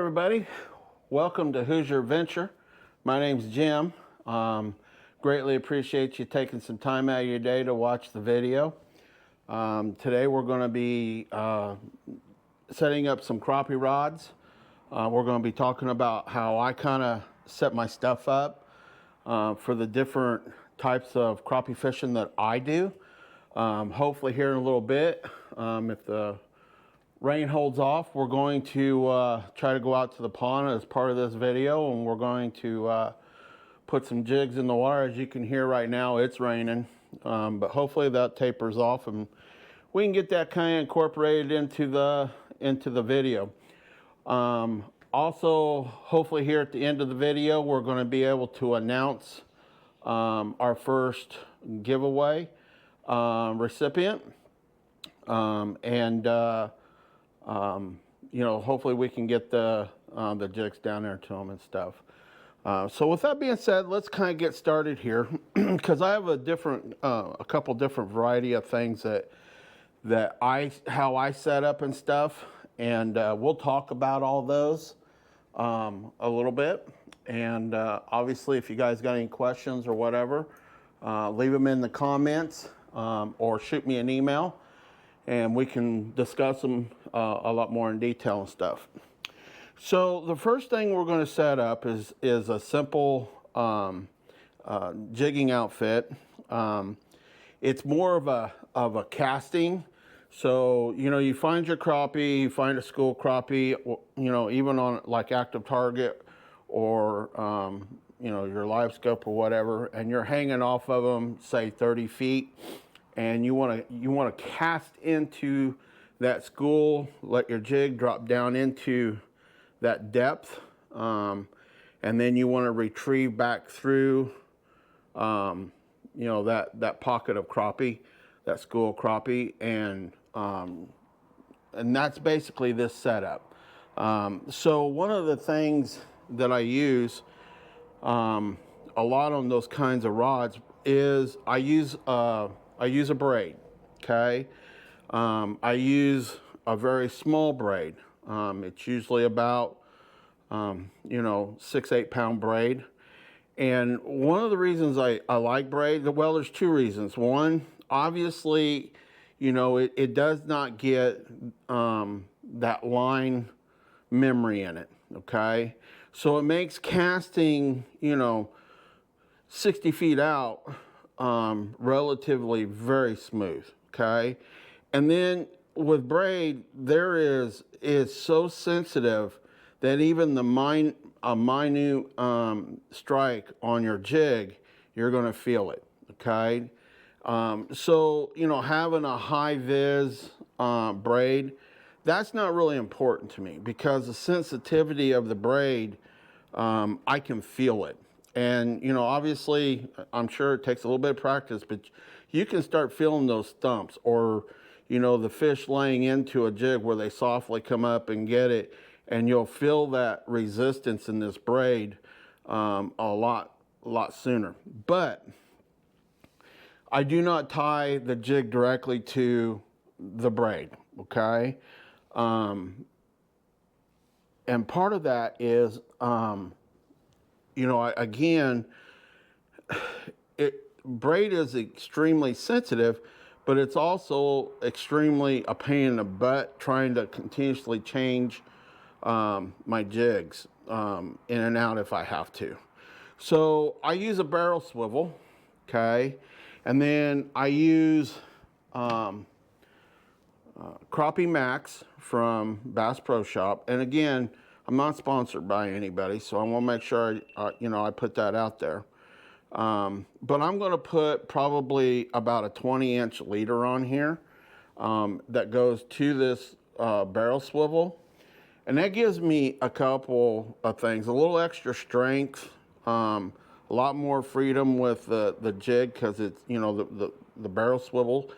everybody. Welcome to Who's Your Venture. My name's Jim. Greatly appreciate you taking some time out of your day to watch the video. Today we're going to be setting up some crappie rods. We're going to be talking about how I kind of set my stuff up for the different types of crappie fishing that I do. Hopefully here in a little bit, if the rain holds off, we're going to try to go out to the pond as part of this video, and we're going to put some jigs in the water. As you can hear right now, it's raining, but hopefully that tapers off and we can get that kind of incorporated into the video. Also, hopefully here at the end of the video, we're going to be able to announce our first giveaway recipient, you know, hopefully we can get the jigs down there to them and stuff. So with that being said, let's kind of get started here because I have a couple different variety of things how I set up and stuff, and we'll talk about all those a little bit. And obviously, if you guys got any questions or whatever, leave them in the comments or shoot me an email, and we can discuss them a lot more in detail and stuff. So the first thing we're going to set up is a simple jigging outfit. It's more of a casting. So, you know, you find your crappie, you find a school crappie, you know, even on like Active Target or, you know, your live scope or whatever, and you're hanging off of them, say 30 feet, and you want to cast into that school, let your jig drop down into that depth, and then you want to retrieve back through, you know, that pocket of crappie, that school crappie, and that's basically this setup. So one of the things that I use a lot on those kinds of rods is I use a braid. Okay, I use a very small braid. It's usually about, you know, 6-8 pound braid. And one of the reasons I like braid, well, there's two reasons. One, obviously, you know, it does not get that line memory in it, okay? So it makes casting, you know, 60 feet out relatively very smooth, okay? And then with braid, is so sensitive that even a minute strike on your jig, you're going to feel it, okay? So, you know, having a high vis braid, that's not really important to me because the sensitivity of the braid, I can feel it. And, you know, obviously, I'm sure it takes a little bit of practice, but you can start feeling those thumps, or, you know, the fish laying into a jig where they softly come up and get it, and you'll feel that resistance in this braid a lot sooner. But I do not tie the jig directly to the braid, okay? And part of that is, you know, again, braid is extremely sensitive, but it's also extremely a pain in the butt trying to continuously change my jigs in and out if I have to. So I use a barrel swivel, okay? And then I use Crappie Max from Bass Pro Shop. And again, I'm not sponsored by anybody, so I want to make sure you know, I put that out there. But I'm going to put probably about a 20-inch leader on here that goes to this barrel swivel. And that gives me a couple of things, a little extra strength, a lot more freedom with the jig because it's, you know, the barrel swivel,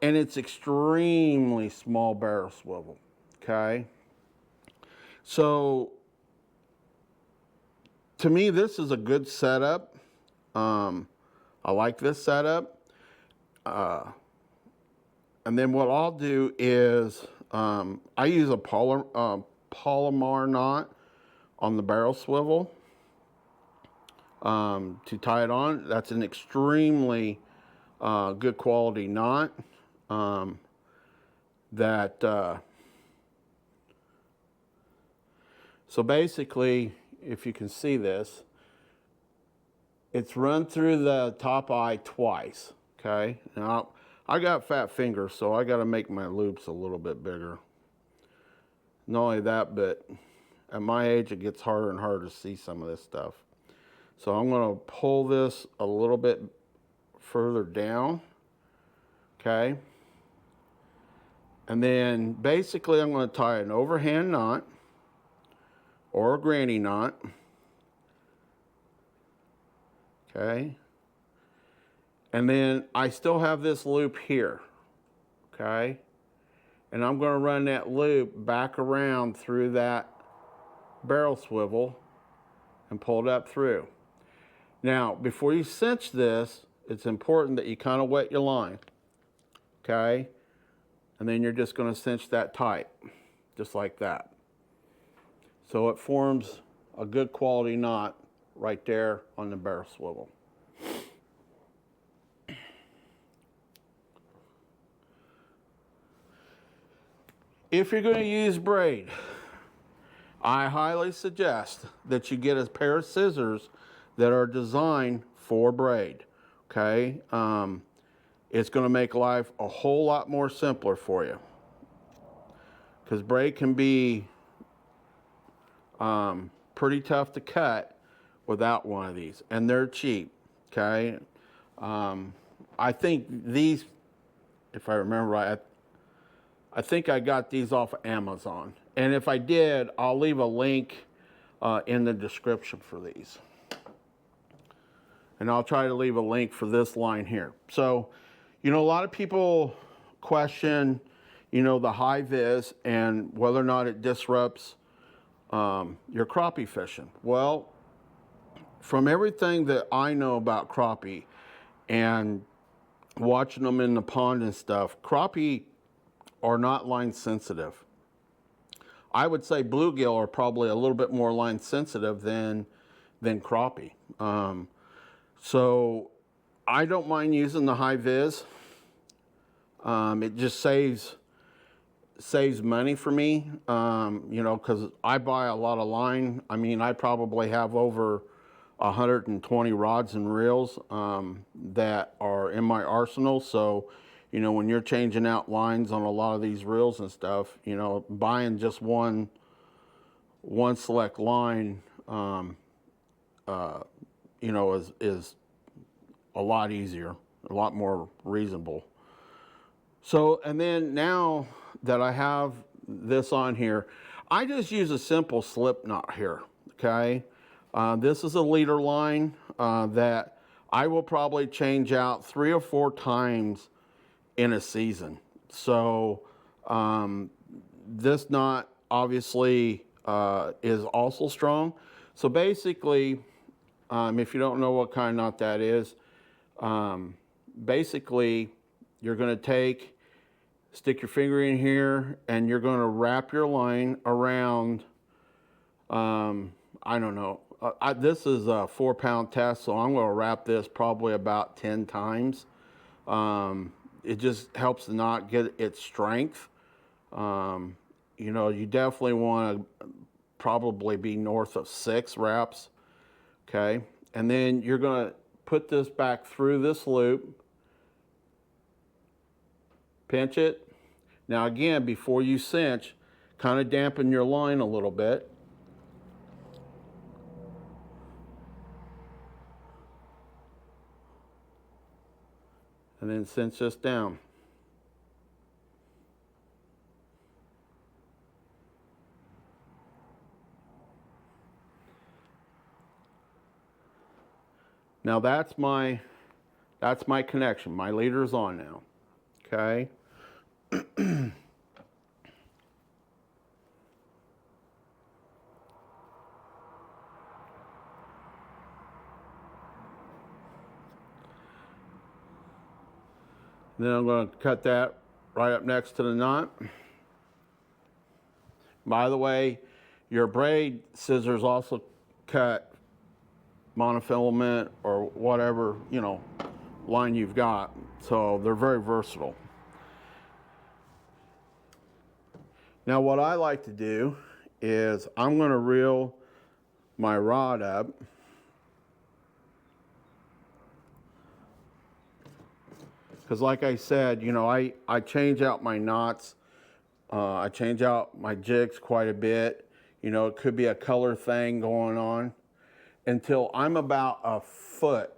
and it's extremely small barrel swivel, okay? So to me, this is a good setup. I like this setup. And then what I'll do is I use a polymer knot on the barrel swivel to tie it on. That's an extremely good quality knot. So basically, if you can see this, it's run through the top eye twice, okay? Now, I got fat fingers, so I gotta make my loops a little bit bigger. Not only that, but at my age, it gets harder and harder to see some of this stuff. So I'm gonna pull this a little bit further down, okay? And then basically I'm gonna tie an overhand knot or a granny knot, okay? And then I still have this loop here, okay? And I'm gonna run that loop back around through that barrel swivel and pull it up through. Now, before you cinch this, it's important that you kind of wet your line, okay? And then you're just gonna cinch that tight, just like that. So it forms a good quality knot right there on the barrel swivel. If you're going to use braid, I highly suggest that you get a pair of scissors that are designed for braid, okay? It's going to make life a whole lot more simpler for you, because braid can be pretty tough to cut without one of these, and they're cheap, okay? I think these, if I remember right, I think I got these off of Amazon. And if I did, I'll leave a link in the description for these. And I'll try to leave a link for this line here. So, you know, a lot of people question, you know, the high vis and whether or not it disrupts your crappie fishing. Well, from everything that I know about crappie and watching them in the pond and stuff, crappie are not line sensitive. I would say bluegill are probably a little bit more line sensitive than crappie. So I don't mind using the high vis. It just saves money for me, you know, because I buy a lot of line. I mean, I probably have over 120 rods and reels that are in my arsenal. So, you know, when you're changing out lines on a lot of these reels and stuff, you know, buying just one select line, you know, is a lot easier, a lot more reasonable. So, and then now that I have this on here, I just use a simple slip knot here, okay? This is a leader line that I will probably change out 3 or 4 times in a season. So this knot obviously is also strong. So basically, if you don't know what kind of knot that is, basically you're going to stick your finger in here and you're going to wrap your line around, I don't know, this is a 4-pound test, so I'm going to wrap this probably about 10 times. It just helps the knot get its strength. You know, you definitely want to probably be north of 6 wraps, okay? And then you're going to put this back through this loop, pinch it. Now again, before you cinch, kind of dampen your line a little bit. And then cinch this down. Now that's my connection. My leader's on now, okay? Then I'm going to cut that right up next to the knot. By the way, Your braid scissors also cut monofilament or whatever, you know, line you've got. So they're very versatile. Now what I like to do is I'm going to reel my rod up. Because like I said, you know, I change out my knots. I change out my jigs quite a bit. You know, it could be a color thing going on until I'm about a foot,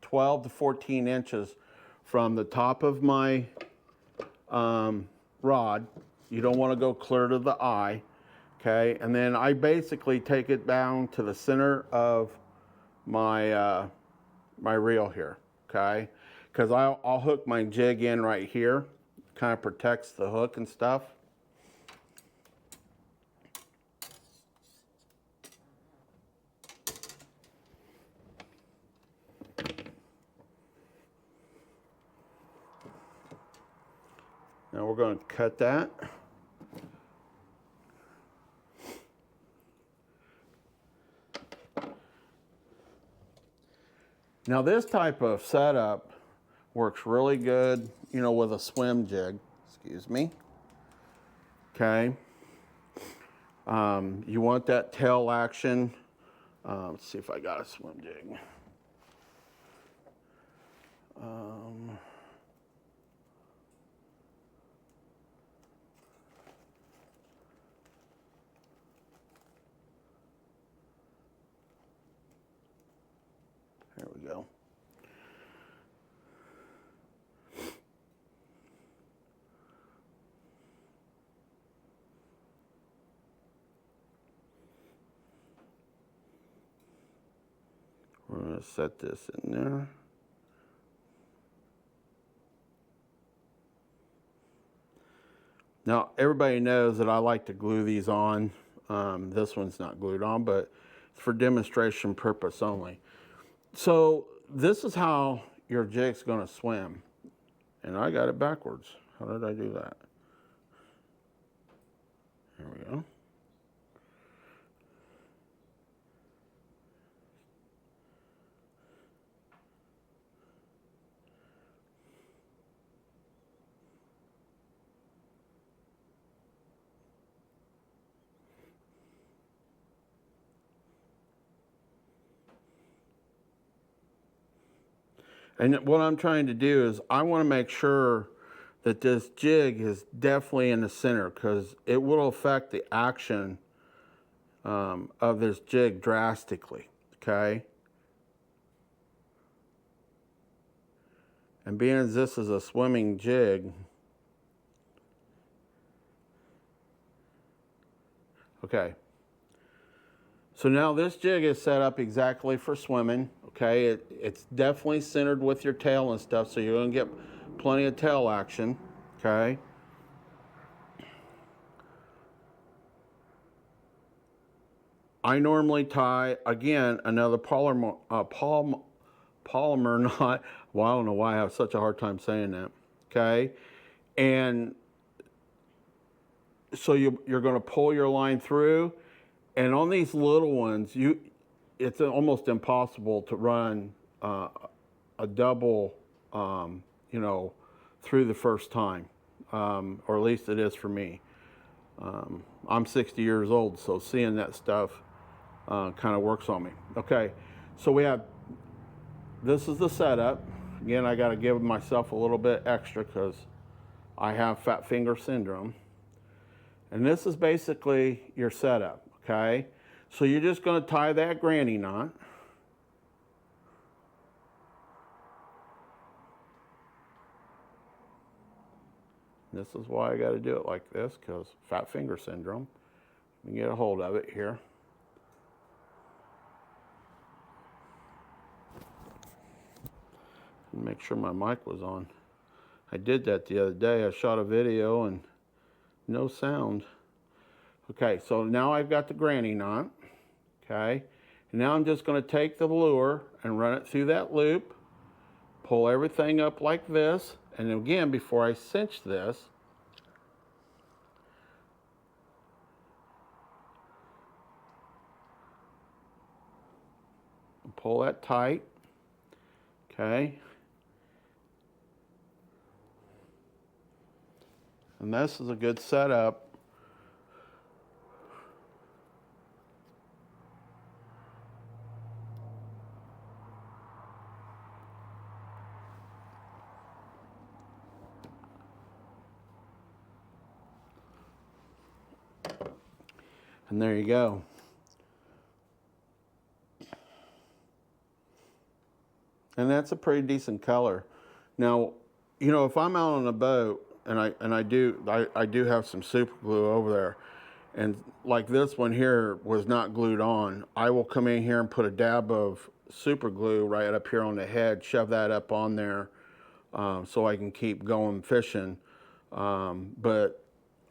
12 to 14 inches from the top of my rod. You don't want to go clear to the eye, okay? And then I basically take it down to the center of my my reel here, okay? Because I'll hook my jig in right here, kind of protects the hook and stuff. Now we're going to cut that. Now this type of setup works really good, you know, with a swim jig. Excuse me. Okay. You want that tail action. Let's see if I got a swim jig. There we go. We're going to set this in there. Now, everybody knows that I like to glue these on. This one's not glued on, but it's for demonstration purpose only. So this is how your jig's going to swim. And I got it backwards. How did I do that? There we go. And what I'm trying to do is I want to make sure that this jig is definitely in the center because it will affect the action of this jig drastically, okay? And being as this is a swimming jig, okay. So now this jig is set up exactly for swimming, okay? It's definitely centered with your tail and stuff, so you're gonna get plenty of tail action, okay? I normally tie, again, another polymer knot. Well, I don't know why I have such a hard time saying that, okay? And so you're gonna pull your line through, and on these little ones, it's almost impossible to run a double, you know, through the first time, or at least it is for me. I'm 60 years old, so seeing that stuff kind of works on me. Okay, so we have, this is the setup. Again, I got to give myself a little bit extra because I have fat finger syndrome. And this is basically your setup, okay? So you're just going to tie that granny knot. This is why I got to do it like this, because fat finger syndrome. Let me get a hold of it here. Make sure my mic was on. I did that the other day. I shot a video and no sound. Okay, so now I've got the granny knot. Okay, and now I'm just going to take the lure and run it through that loop, pull everything up like this, and again, before I cinch this, pull that tight, okay? And this is a good setup. And there you go. And that's a pretty decent color. Now, you know, if I'm out on a boat and I do have some super glue over there, and like this one here was not glued on, I will come in here and put a dab of super glue right up here on the head, shove that up on there, so I can keep going fishing. But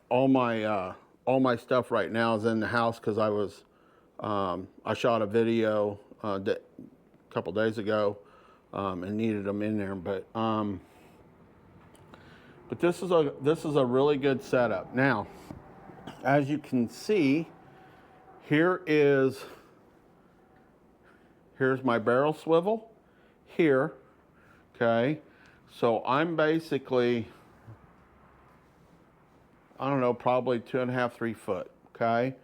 all my stuff right now is in the house because I shot a video a couple days ago and needed them in there. But this is a really good setup. Now, as you can see, here's my barrel swivel here. Okay, so I'm basically, I don't know, probably 2.5, 3 foot, okay?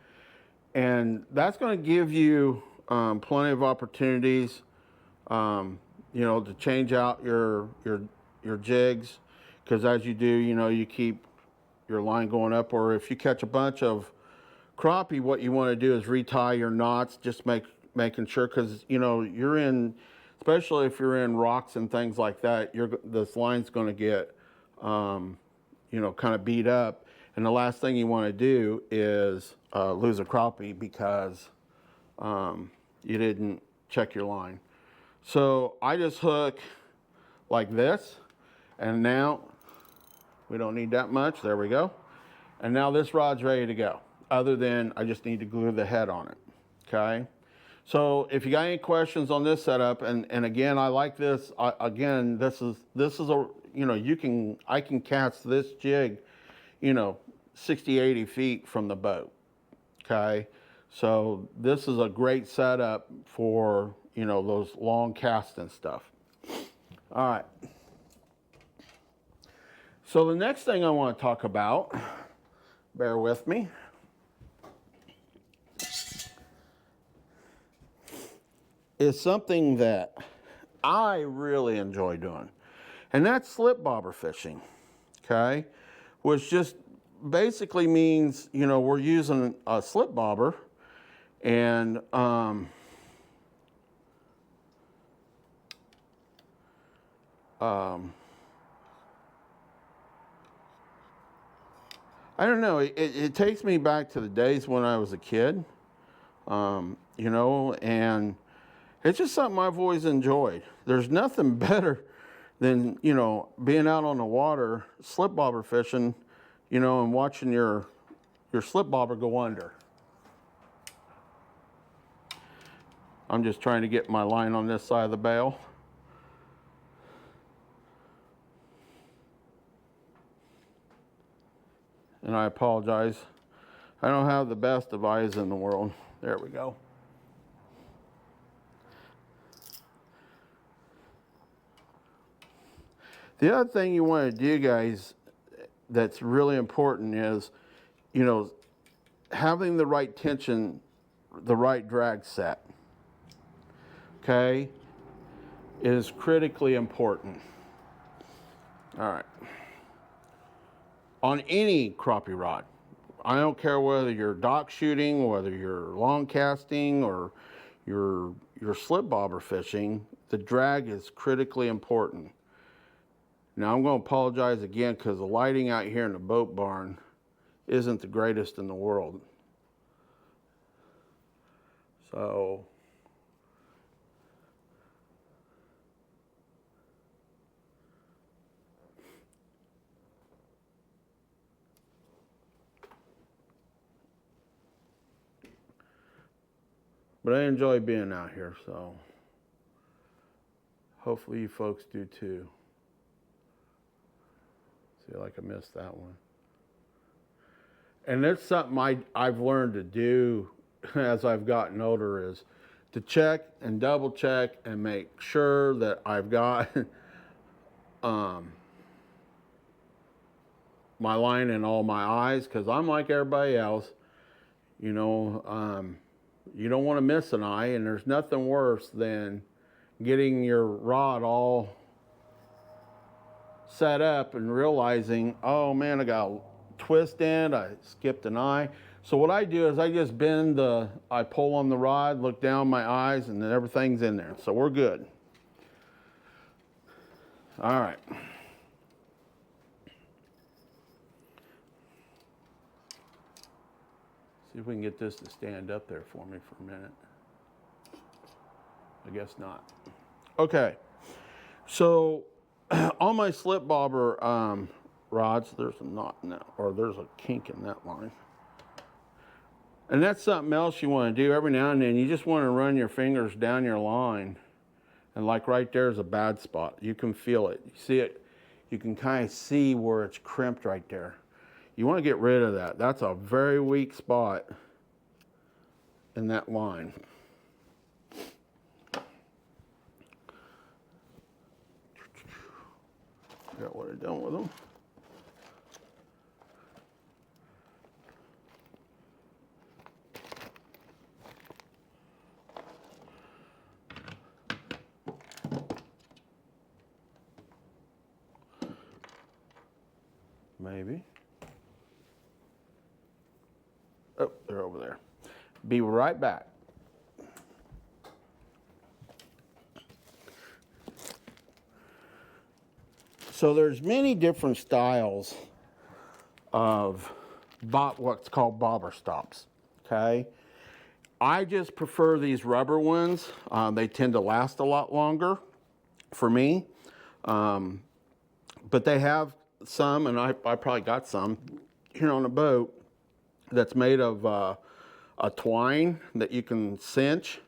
And that's gonna give you plenty of opportunities, you know, to change out your jigs, because as you do, you know, you keep your line going up, or if you catch a bunch of crappie, what you wanna do is retie your knots, just making sure, because, you know, you're in, especially if you're in rocks and things like that, this line's gonna get, you know, kind of beat up. And the last thing you want to do is lose a crappie because you didn't check your line. So I just hook like this, and now we don't need that much. There we go. And now this rod's ready to go. Other than I just need to glue the head on it. Okay. So if you got any questions on this setup, and again, I like this. Again, this is a, you know, I can cast this jig, you know, 60, 80 feet from the boat, okay? So this is a great setup for, you know, those long casts and stuff. All right. So the next thing I want to talk about, bear with me, is something that I really enjoy doing, and that's slip bobber fishing, okay? Which just basically means, you know, we're using a slip bobber, and I don't know, it takes me back to the days when I was a kid, you know, and it's just something I've always enjoyed. There's nothing better than, you know, being out on the water, slip bobber fishing, you know, and watching your slip bobber go under. I'm just trying to get my line on this side of the bail. And I apologize. I don't have the best of eyes in the world. There we go. The other thing you want to do, guys, that's really important is, you know, having the right tension, the right drag set, okay, is critically important. All right. On any crappie rod, I don't care whether you're dock shooting, whether you're long casting, or you're slip bobber fishing, the drag is critically important. Now I'm going to apologize again because the lighting out here in the boat barn isn't the greatest in the world. So but I enjoy being out here, so hopefully you folks do too. See, like I missed that one. And that's something I've learned to do as I've gotten older, is to check and double check and make sure that I've got my line in all my eyes, because I'm like everybody else. You know, you don't want to miss an eye, and there's nothing worse than getting your rod all set up and realizing, oh man, I got a twist in, I skipped an eye. So what I do is I just bend I pull on the rod, look down my eyes, and then everything's in there. So we're good. All right. See if we can get this to stand up there for me for a minute. I guess not. Okay. So on my slip bobber rods, there's a knot in that, or there's a kink in that line. And that's something else you want to do every now and then. You just want to run your fingers down your line. And like right there is a bad spot. You can feel it. You see it. You can kind of see where it's crimped right there. You want to get rid of that. That's a very weak spot in that line. Got what I done with them. Maybe. Oh, they're over there. Be right back. So there's many different styles of what's called bobber stops, okay? I just prefer these rubber ones. They tend to last a lot longer for me. But they have some, and I probably got some here on the boat, that's made of a twine that you can cinch.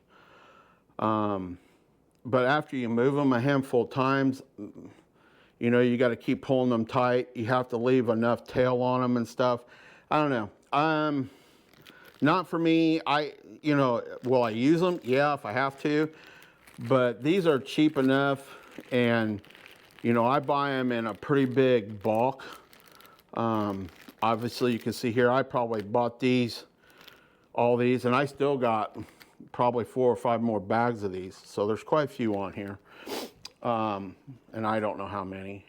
But after you move them a handful of times, you know, you got to keep pulling them tight. You have to leave enough tail on them and stuff. I don't know. Not for me. You know, will I use them? Yeah, if I have to. But these are cheap enough, and you know, I buy them in a pretty big bulk. Obviously, you can see here, I probably bought all these, and I still got probably 4 or 5 more bags of these. So there's quite a few on here. And I don't know how many.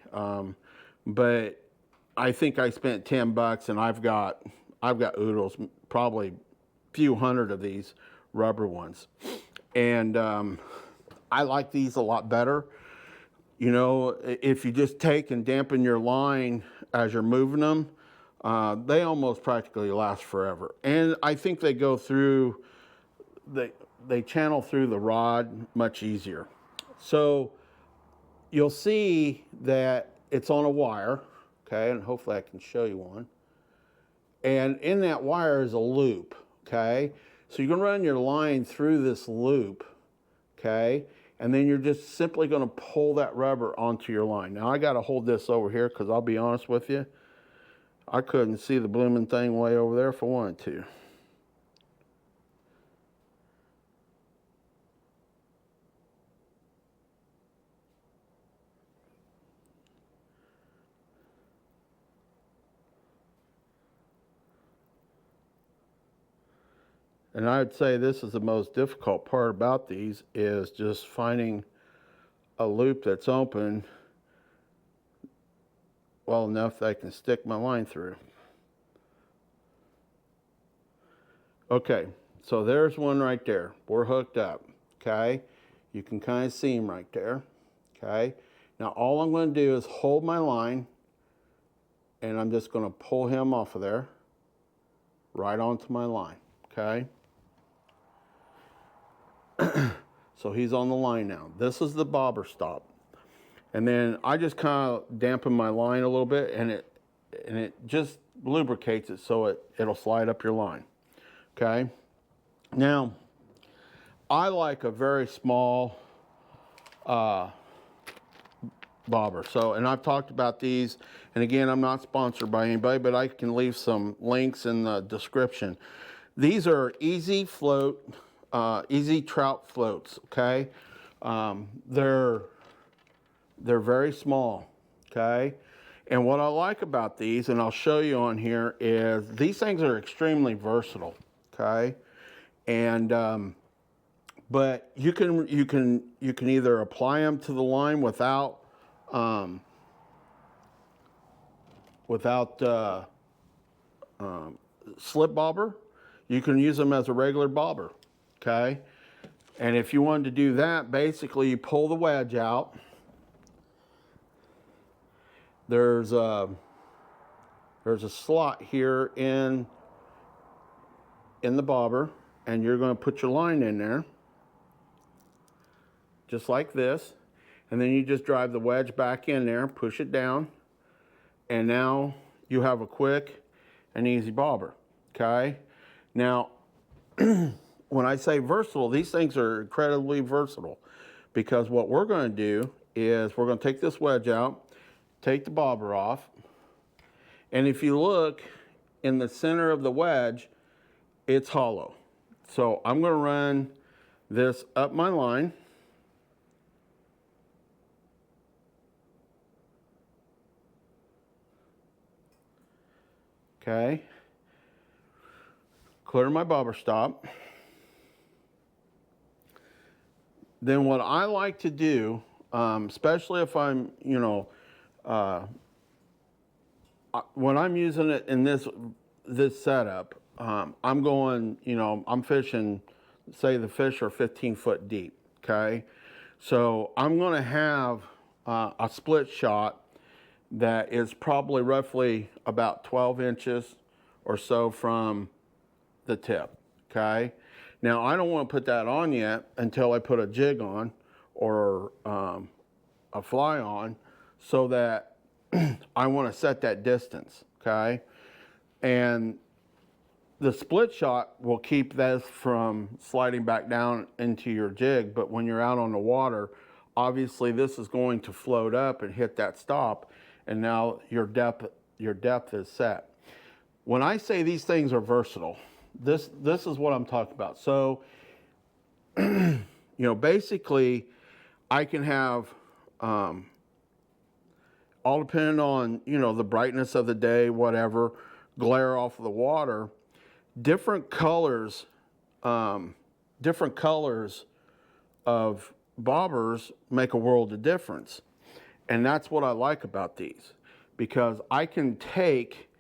But I think I spent $10, and I've got oodles, probably a few hundred of these rubber ones. And I like these a lot better. You know, if you just take and dampen your line as you're moving them, they almost practically last forever. And I think they go through, they channel through the rod much easier. So you'll see that it's on a wire, okay, and hopefully I can show you one. And in that wire is a loop, okay? So you're gonna run your line through this loop, okay? And then you're just simply gonna pull that rubber onto your line. Now I gotta hold this over here, because I'll be honest with you, I couldn't see the blooming thing way over there if I wanted to. And I would say this is the most difficult part about these, is just finding a loop that's open well enough that I can stick my line through. Okay, so there's one right there. We're hooked up, okay? You can kind of see them right there, okay? Now all I'm going to do is hold my line, and I'm just going to pull him off of there, right onto my line, okay? So he's on the line now. This is the bobber stop. And then I just kind of dampen my line a little bit, and it just lubricates it so it'll slide up your line. Okay? Now, I like a very small bobber. So, and I've talked about these, and again, I'm not sponsored by anybody, but I can leave some links in the description. These are easy float easy trout floats, okay? They're very small, okay? And what I like about these, and I'll show you on here, is these things are extremely versatile, okay? And but you can either apply them to the line without slip bobber. You can use them as a regular bobber, okay? And if you wanted to do that, basically you pull the wedge out. There's a slot here in the bobber, and you're going to put your line in there, just like this. And then you just drive the wedge back in there, push it down, and now you have a quick and easy bobber, okay? Now, when I say versatile, these things are incredibly versatile, because what we're going to do is we're going to take this wedge out, take the bobber off, and if you look in the center of the wedge, it's hollow. So I'm going to run this up my line. Okay. Clear my bobber stop. Then what I like to do, especially if I'm, when I'm using it in this setup, I'm going, I'm fishing, say the fish are 15 foot deep, okay? So I'm going to have a split shot that is probably roughly about 12 inches or so from the tip, okay? Now, I don't want to put that on yet until I put a jig on or a fly on, so that I want to set that distance, okay? And the split shot will keep this from sliding back down into your jig, but when you're out on the water, obviously this is going to float up and hit that stop, and now your depth is set. When I say these things are versatile, this is what I'm talking about. So, basically, I can have, all depending on, the brightness of the day, whatever, glare off of the water, different colors of bobbers make a world of difference. And that's what I like about these, because I can take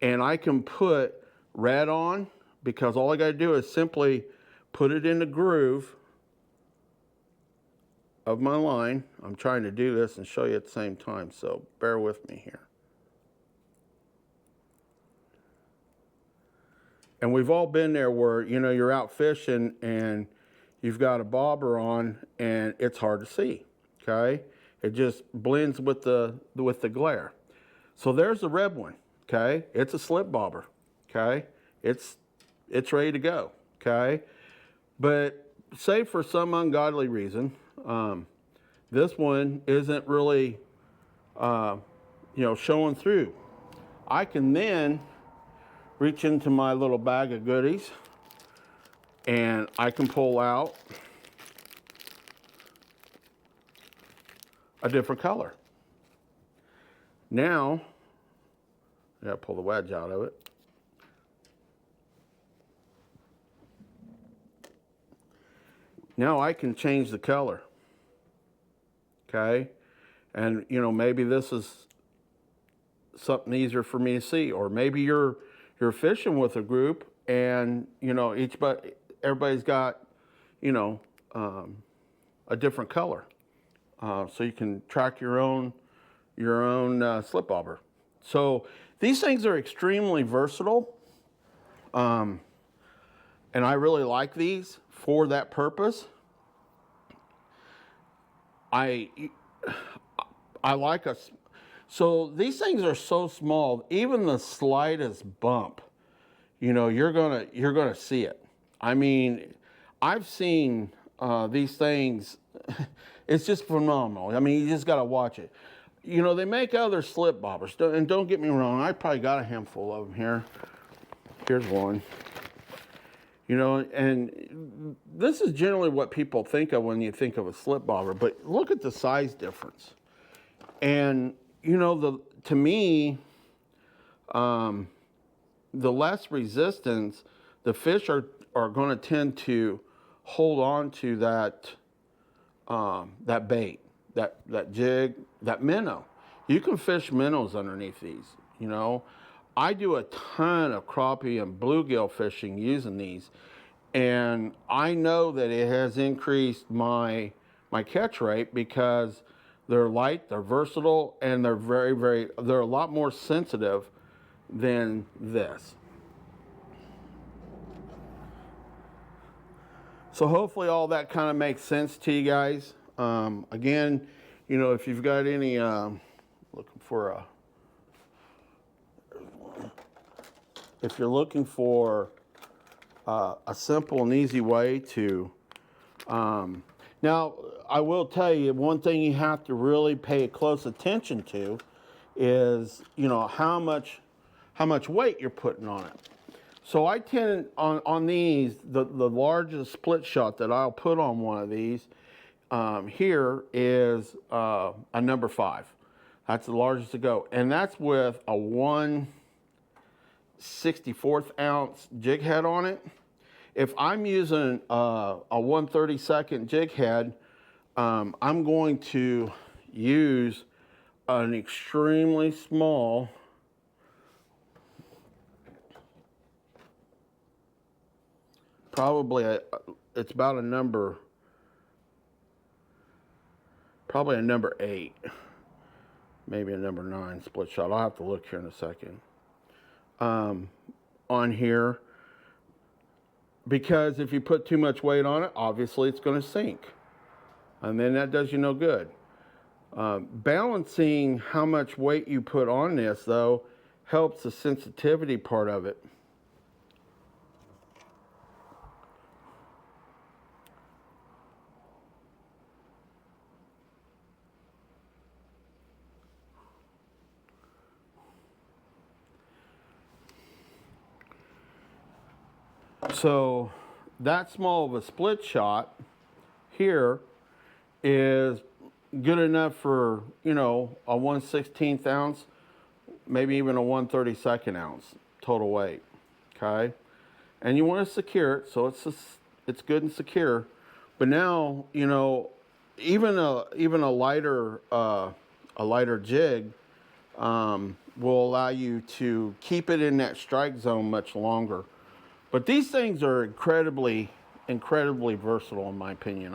and I can put red on, because all I got to do is simply put it in the groove of my line. I'm trying to do this and show you at the same time, so bear with me here. And we've all been there where, you're out fishing and you've got a bobber on and it's hard to see, okay? It just blends with the glare. So there's the red one, okay? It's a slip bobber, okay? It's ready to go, okay? But say for some ungodly reason, this one isn't really, showing through. I can then reach into my little bag of goodies and I can pull out a different color. Now, I gotta pull the wedge out of it. Now I can change the color, okay? And, maybe this is something easier for me to see, or maybe you're fishing with a group and, everybody's got, a different color. So you can track your own slip bobber. So these things are extremely versatile. And I really like these for that purpose. I like us. So these things are so small, even the slightest bump, you're gonna see it. I mean, I've seen these things. It's just phenomenal. I mean, you just gotta watch it. They make other slip bobbers, and don't get me wrong, I probably got a handful of them here. Here's one. You know, and this is generally what people think of when you think of a slip bobber, but look at the size difference. And, you know, to me, the less resistance, the fish are going to tend to hold on to that that bait, that jig, that minnow. You can fish minnows underneath these. You know, I do a ton of crappie and bluegill fishing using these, and I know that it has increased my catch rate because they're light, they're versatile, and they're they're a lot more sensitive than this. So hopefully all that kind of makes sense to you guys. Again, you know, if you've got any, looking for a, if you're looking for a simple and easy way to, now I will tell you one thing you have to really pay close attention to is, you know, how much weight you're putting on it. So I tend, on these, the largest split shot that I'll put on one of these here is a number 5. That's the largest to go. And that's with a 1/64 ounce jig head on it. If I'm using a 1/32 jig head, I'm going to use an extremely small, it's about a number, probably a number 8, maybe a number 9 split shot. I'll have to look here in a second. On here, because if you put too much weight on it, obviously it's going to sink, and then that does you no good. Balancing how much weight you put on this, though, helps the sensitivity part of it. So that small of a split shot here is good enough for, you know, a 1/16 ounce, maybe even a 1/32 ounce total weight. Okay, and you want to secure it so it's good and secure. But now, you know, even a lighter jig will allow you to keep it in that strike zone much longer. But these things are incredibly versatile in my opinion.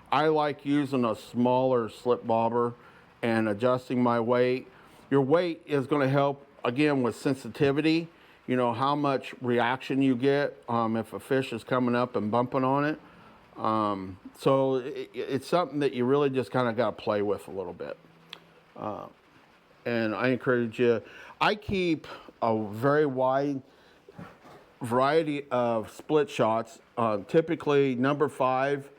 I like using a smaller slip bobber and adjusting my weight. Your weight is going to help, again, with sensitivity. You know, how much reaction you get if a fish is coming up and bumping on it. So it's something that you really just kind of got to play with a little bit. And I encourage you. I keep a very wide variety of split shots, typically number 5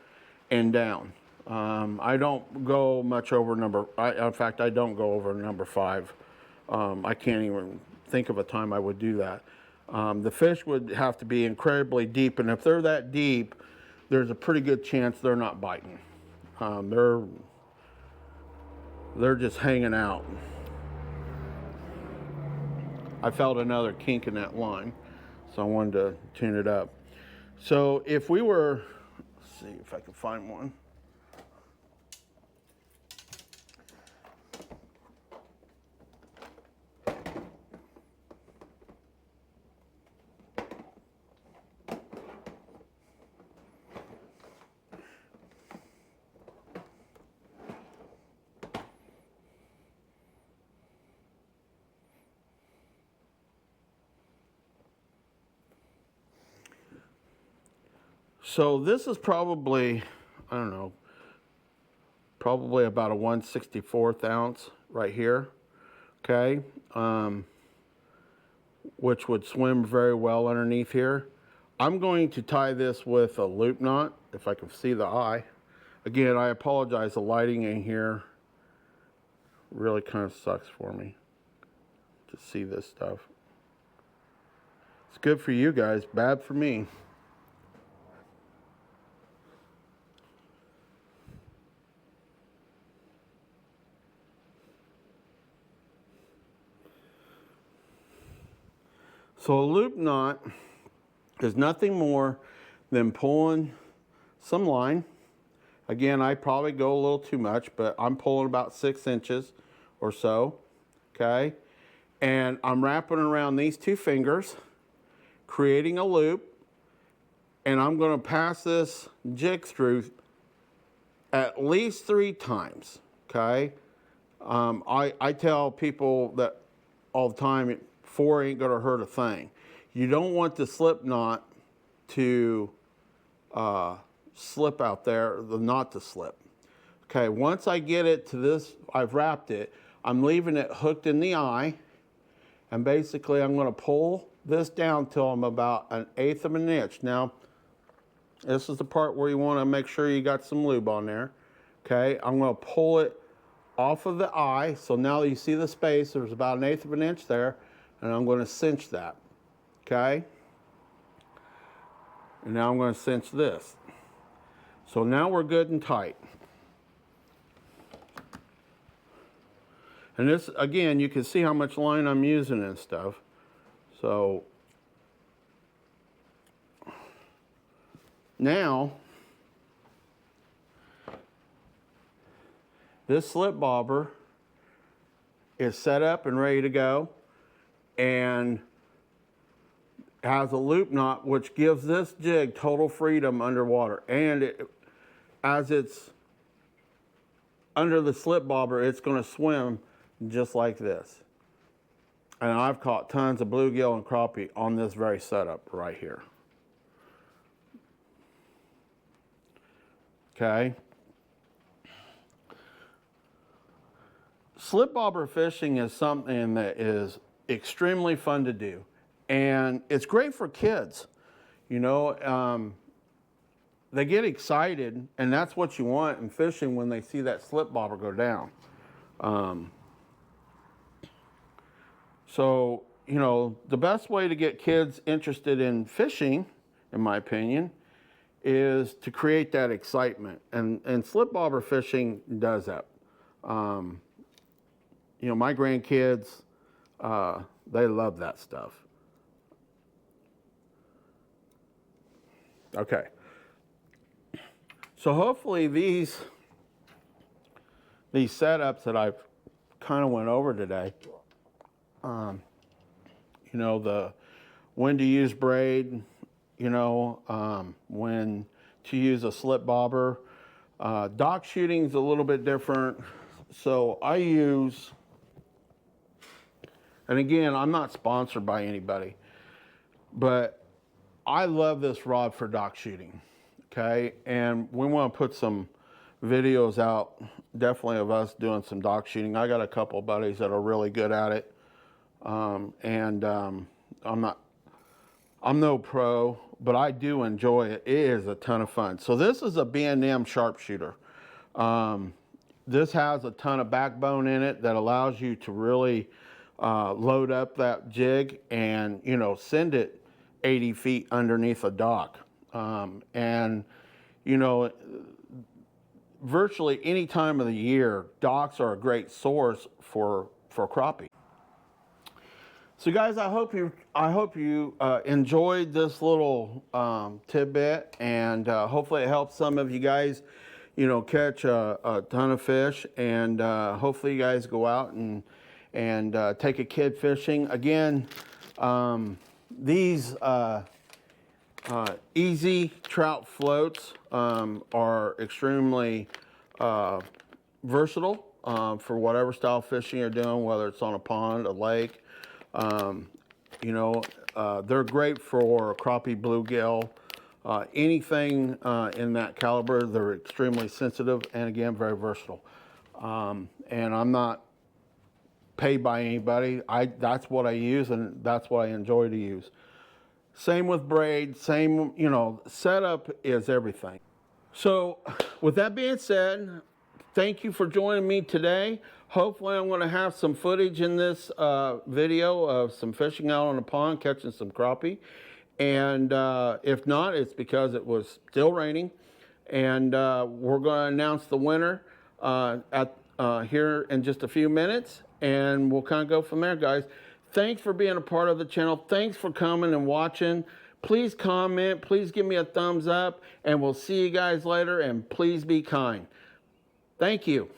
and down. I don't go much over in fact, I don't go over number 5. I can't even think of a time I would do that. The fish would have to be incredibly deep, and if they're that deep, there's a pretty good chance they're not biting. They're just hanging out. I felt another kink in that line, so I wanted to tune it up. So if we were, let's see if I can find one. So this is probably, I don't know, probably about a 1/64 ounce right here, okay, which would swim very well underneath here. I'm going to tie this with a loop knot, if I can see the eye. Again, I apologize, the lighting in here really kind of sucks for me to see this stuff. It's good for you guys, bad for me. So a loop knot is nothing more than pulling some line. Again, I probably go a little too much, but I'm pulling about 6 inches or so, okay? And I'm wrapping around these 2 fingers, creating a loop, and I'm gonna pass this jig through at least 3 times, okay? I tell people that all the time, 4 ain't gonna hurt a thing. You don't want the slip knot to slip out there, the knot to slip. Okay, once I get it to this, I've wrapped it, I'm leaving it hooked in the eye, and basically I'm gonna pull this down till I'm about 1/8 of an inch. Now, this is the part where you wanna make sure you got some lube on there. Okay, I'm gonna pull it off of the eye, so now you see the space, there's about 1/8 of an inch there, and I'm gonna cinch that, okay? And now I'm gonna cinch this. So now we're good and tight. And this, again, you can see how much line I'm using and stuff. So now, this slip bobber is set up and ready to go, and has a loop knot which gives this jig total freedom underwater. And as it's under the slip bobber, it's going to swim just like this. And I've caught tons of bluegill and crappie on this very setup right here. Okay. Slip bobber fishing is something that is extremely fun to do. And it's great for kids. You know, they get excited, and that's what you want in fishing when they see that slip bobber go down. So, you know, the best way to get kids interested in fishing, in my opinion, is to create that excitement. And slip bobber fishing does that. You know, my grandkids, they love that stuff. Okay. So hopefully these setups that I've kind of went over today, you know, the when to use braid, you know, when to use a slip bobber. Dock shooting's a little bit different. So I use, and again, I'm not sponsored by anybody, but I love this rod for dock shooting, okay? And we want to put some videos out, definitely, of us doing some dock shooting. I got a couple buddies that are really good at it. I'm no pro, but I do enjoy it. It is a ton of fun. So this is a B&M sharpshooter. This has a ton of backbone in it that allows you to really load up that jig and, you know, send it 80 feet underneath a dock. And, you know, virtually any time of the year, docks are a great source for crappie. So guys, I hope you enjoyed this little tidbit, and hopefully it helps some of you guys, you know, catch a ton of fish, and hopefully you guys go out and take a kid fishing. Again, these easy trout floats are extremely versatile for whatever style fishing you're doing, whether it's on a pond, a lake. You know, they're great for crappie, bluegill, anything in that caliber. They're extremely sensitive and, again, very versatile. And I'm not paid by anybody. That's what I use, and that's what I enjoy to use. Same with braid, same, you know, setup is everything. So with that being said, thank you for joining me today. Hopefully I'm going to have some footage in this video of some fishing out on the pond, catching some crappie. And if not, it's because it was still raining. And we're going to announce the winner here in just a few minutes. And we'll kind of go from there, guys. Thanks for being a part of the channel. Thanks for coming and watching. Please comment, please give me a thumbs up, and we'll see you guys later, and please be kind. Thank you.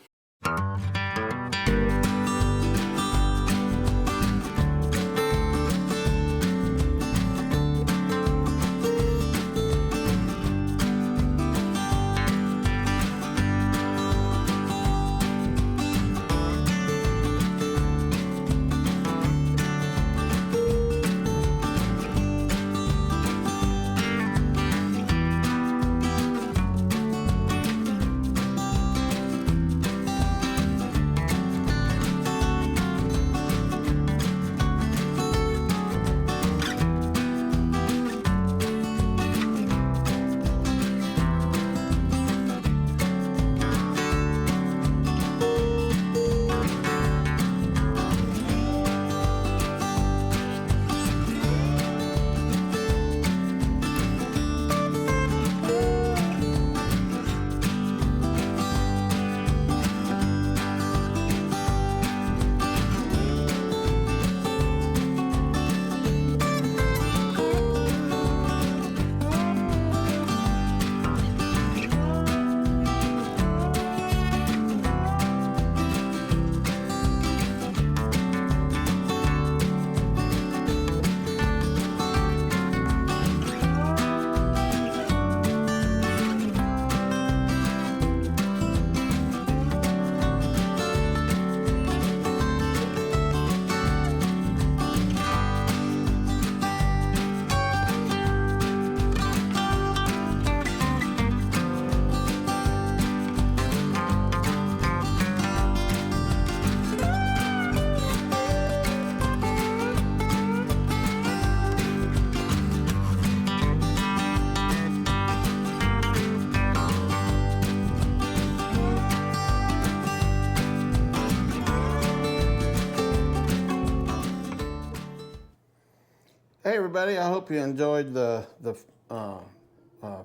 Hey everybody, I hope you enjoyed the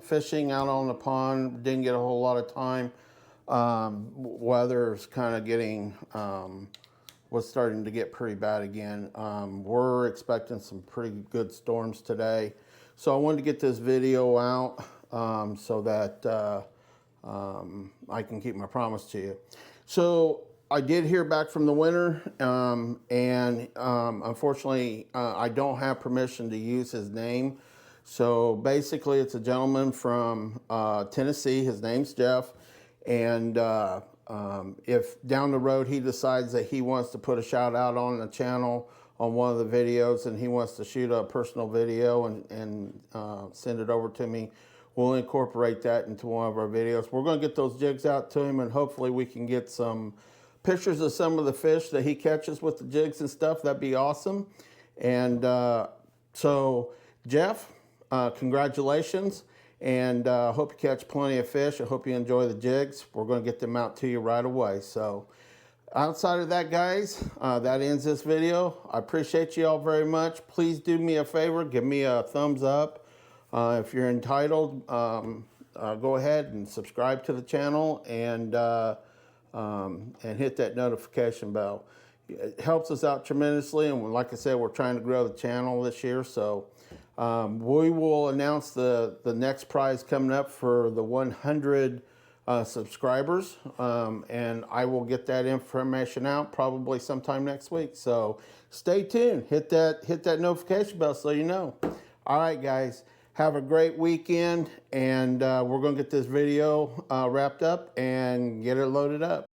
fishing out on the pond. Didn't get a whole lot of time. Weather's kind of getting, was starting to get pretty bad again. We're expecting some pretty good storms today. So I wanted to get this video out so that I can keep my promise to you. So I did hear back from the winner, and unfortunately, I don't have permission to use his name. So basically, it's a gentleman from Tennessee. His name's Jeff, and if down the road he decides that he wants to put a shout out on the channel on one of the videos, and he wants to shoot a personal video and send it over to me, we'll incorporate that into one of our videos. We're going to get those jigs out to him, and hopefully we can get some pictures of some of the fish that he catches with the jigs and stuff. That'd be awesome. And so Jeff, congratulations, and hope you catch plenty of fish. I hope you enjoy the jigs. We're going to get them out to you right away. So outside of that, guys, that ends this video. I appreciate you all very much. Please do me a favor, give me a thumbs up. If you're entitled, go ahead and subscribe to the channel and hit that notification bell. It helps us out tremendously, and like I said, we're trying to grow the channel this year. So we will announce the next prize coming up for the 100 subscribers, and I will get that information out probably sometime next week. So stay tuned. Hit that notification bell so you know. All right, guys. Have a great weekend, and we're going to get this video wrapped up and get it loaded up.